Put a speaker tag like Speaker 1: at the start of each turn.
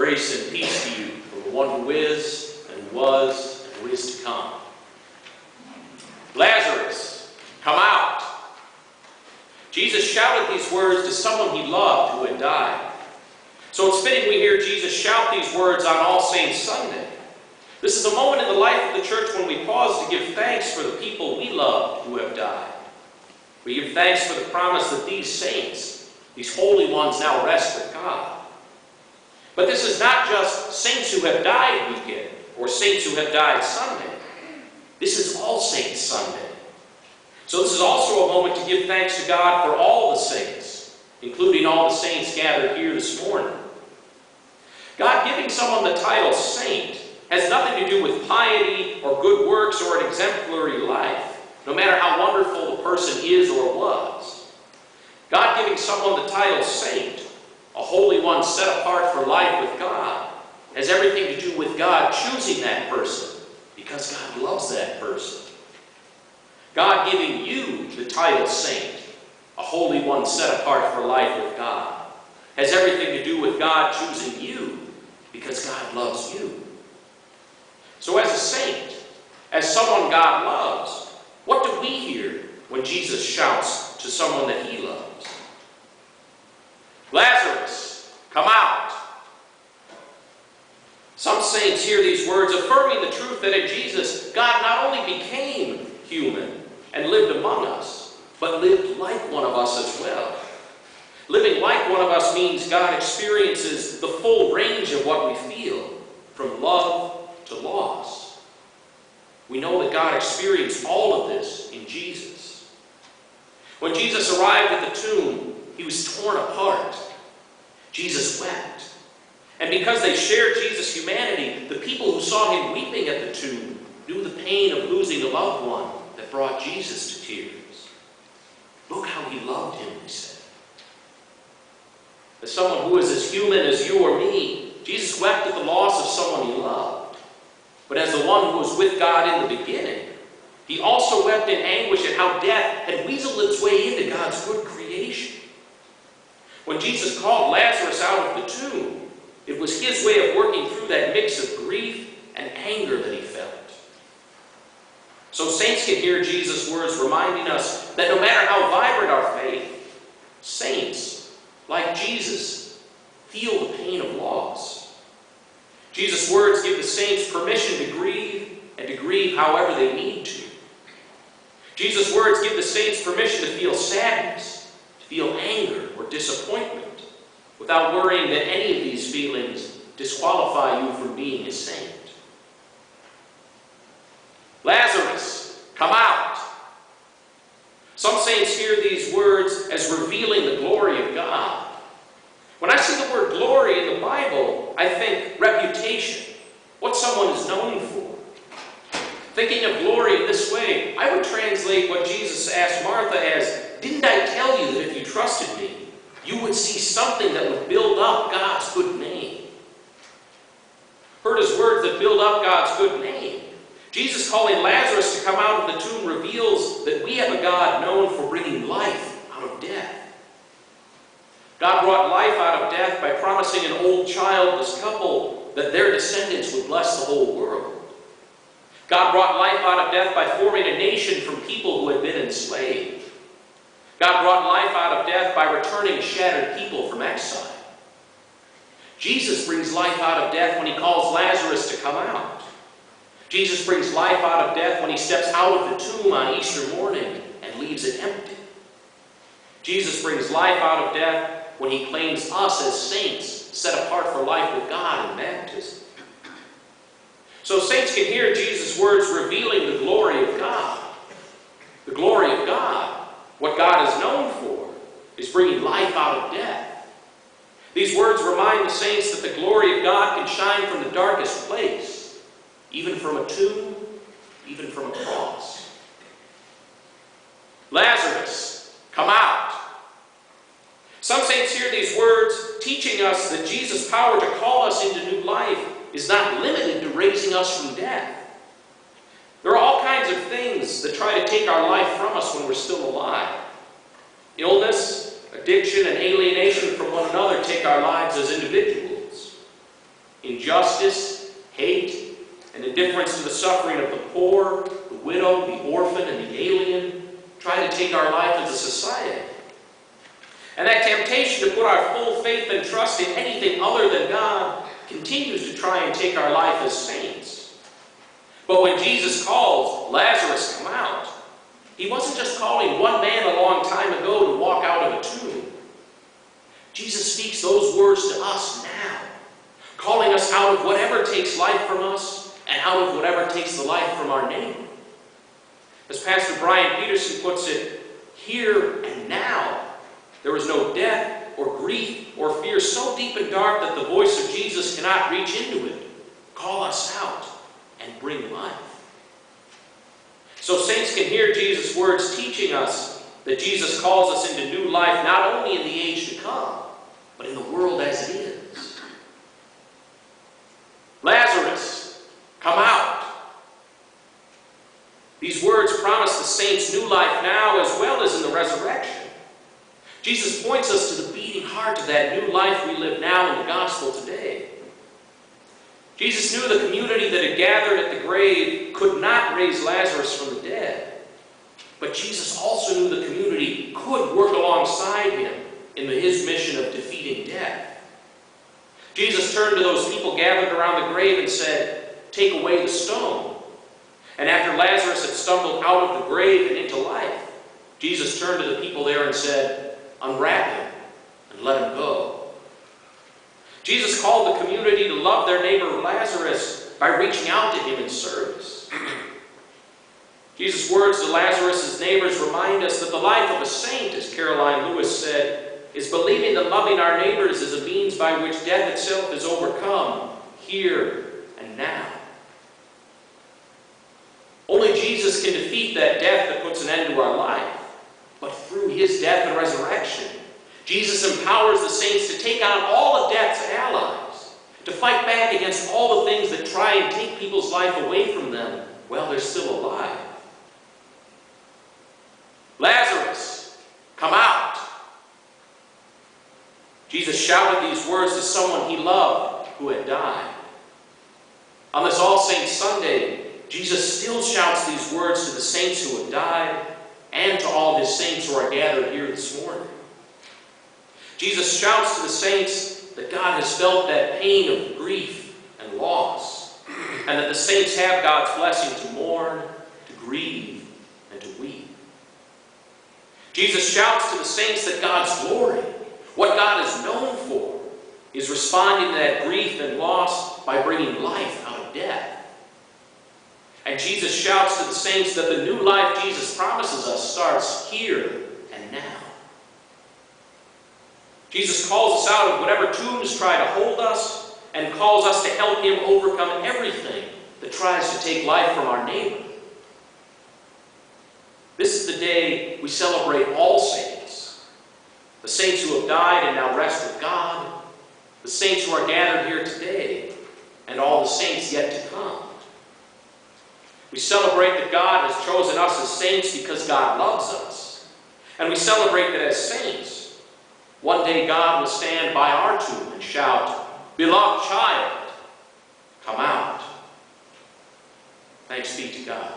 Speaker 1: Grace and peace to you from the one who is, and who was, and who is to come. Lazarus, come out. Jesus shouted these words to someone he loved who had died. So it's fitting we hear Jesus shout these words on All Saints Sunday. This is a moment in the life of the church when we pause to give thanks for the people we loved who have died. We give thanks for the promise that these saints, these holy ones, now rest with God. But this is not just saints who have died weekend or saints who have died Sunday. This is All Saints Sunday. So this is also a moment to give thanks to God for all the saints, including all the saints gathered here this morning. God giving someone the title saint has nothing to do with piety or good works or an exemplary life, no matter how wonderful the person is or was. God giving someone the title saint, a holy one set apart for life with God, has everything to do with God choosing that person because God loves that person. God giving you the title saint, a holy one set apart for life with God, has everything to do with God choosing you because God loves you. So as a saint, as someone God loves, what do we hear when Jesus shouts to someone that he loves? Lazarus, come out. Some saints hear these words affirming the truth that in Jesus, God not only became human and lived among us, but lived like one of us as well. Living like one of us means God experiences the full range of what we feel, from love to loss. We know that God experienced all of this in Jesus. When Jesus arrived at the tomb, he was torn apart. Jesus wept. And because they shared Jesus' humanity, the people who saw him weeping at the tomb knew the pain of losing a loved one that brought Jesus to tears. Look how he loved him, they said. As someone who is as human as you or me, Jesus wept at the loss of someone he loved. But as the one who was with God in the beginning, he also wept in anguish at how death had weaseled its way into God's good creation. When Jesus called Lazarus out of the tomb, it was his way of working through that mix of grief and anger that he felt. So saints can hear Jesus' words reminding us that no matter how vibrant our faith, saints, like Jesus, feel the pain of loss. Jesus' words give the saints permission to grieve and to grieve however they need to. Jesus' words give the saints permission to feel sadness, to feel anger or disappointment, without worrying that any of these feelings disqualify you from being a saint. Lazarus, come out. Some saints hear these words as revealing the glory of God. When I see the word glory in the Bible, I think reputation, what someone is known for. Thinking of glory in this way, I would translate what Jesus asked Martha as, "Didn't I tell you that if you trusted me, you would see something that would build up God's good name?" Heard as words that build up God's good name. Jesus calling Lazarus to come out of the tomb reveals that we have a God known for bringing life out of death. God brought life out of death by promising an old childless couple that their descendants would bless the whole world. God brought life out of death by forming a nation from people who had been enslaved. God brought life out of death by returning shattered people from exile. Jesus brings life out of death when he calls Lazarus to come out. Jesus brings life out of death when he steps out of the tomb on Easter morning and leaves it empty. Jesus brings life out of death when he claims us as saints set apart for life with God in baptism. So saints can hear Jesus' words revealing the glory of God. The glory of God, what God is known for, is bringing life out of death. These words remind the saints that the glory of God can shine from the darkest place, even from a tomb, even from a cross. Lazarus, come out. Some saints hear these words teaching us that Jesus' power to call us into new life is not limited to raising us from death. There are all kinds of things that try to take our life from us when we're still alive. Illness, addiction, and alienation from one another take our lives as individuals. injustice, hate, and indifference to the suffering of the poor, the widow, the orphan, and the alien try to take our life as a society. And that temptation to put our full faith and trust in anything other than God continues to try and take our life as saints. But when Jesus calls, Lazarus, come out, he wasn't just calling one man a long time ago to walk out of a tomb. Jesus speaks those words to us now, calling us out of whatever takes life from us and out of whatever takes the life from our neighbor. As Pastor Brian Peterson puts it, here and now, there is no death or grief or fear so deep and dark that the voice of Jesus cannot reach into it, call us out, and bring life. So saints can hear Jesus' words teaching us that Jesus calls us into new life not only in the age to come, but in the world as it is. Lazarus, come out. These words promise the saints new life now as well as in the resurrection. Jesus points us to the beating heart of that new life we live now in the gospel today. Jesus knew the community that had gathered at the grave could not raise Lazarus from the dead. But Jesus also knew the community could work alongside him in his mission of defeating death. Jesus turned to those people gathered around the grave and said, "Take away the stone." And after Lazarus had stumbled out of the grave and into life, Jesus turned to the people there and said, "Unwrap him and let him go." Jesus called the community to love their neighbor Lazarus by reaching out to him in service. Jesus' words to Lazarus' neighbors remind us that the life of a saint, as Caroline Lewis said, is believing that loving our neighbors is a means by which death itself is overcome here and now. Only Jesus can defeat that death that puts an end to our life. But through his death and resurrection, Jesus empowers the saints to take on all of death's allies, to fight back against all the things that try and take people's life away from them while they're still alive. Lazarus, come out. Jesus shouted these words to someone he loved who had died. On this All Saints Sunday, Jesus still shouts these words to the saints who have died and to all his saints who are gathered here this morning. Jesus shouts to the saints that God has felt that pain of grief and loss, and that the saints have God's blessing to mourn, to grieve, and to weep. Jesus shouts to the saints that God's glory, what God is known for, is responding to that grief and loss by bringing life out of death. And Jesus shouts to the saints that the new life Jesus promises us starts here and now. Jesus calls us out of whatever tombs try to hold us and calls us to help him overcome everything that tries to take life from our neighbor. This is the day we celebrate all saints. The saints who have died and now rest with God, the saints who are gathered here today, and all the saints yet to come. We celebrate that God has chosen us as saints because God loves us. And we celebrate that as saints, one day God will stand by our tomb and shout, "Beloved child, come out." Thanks be to God.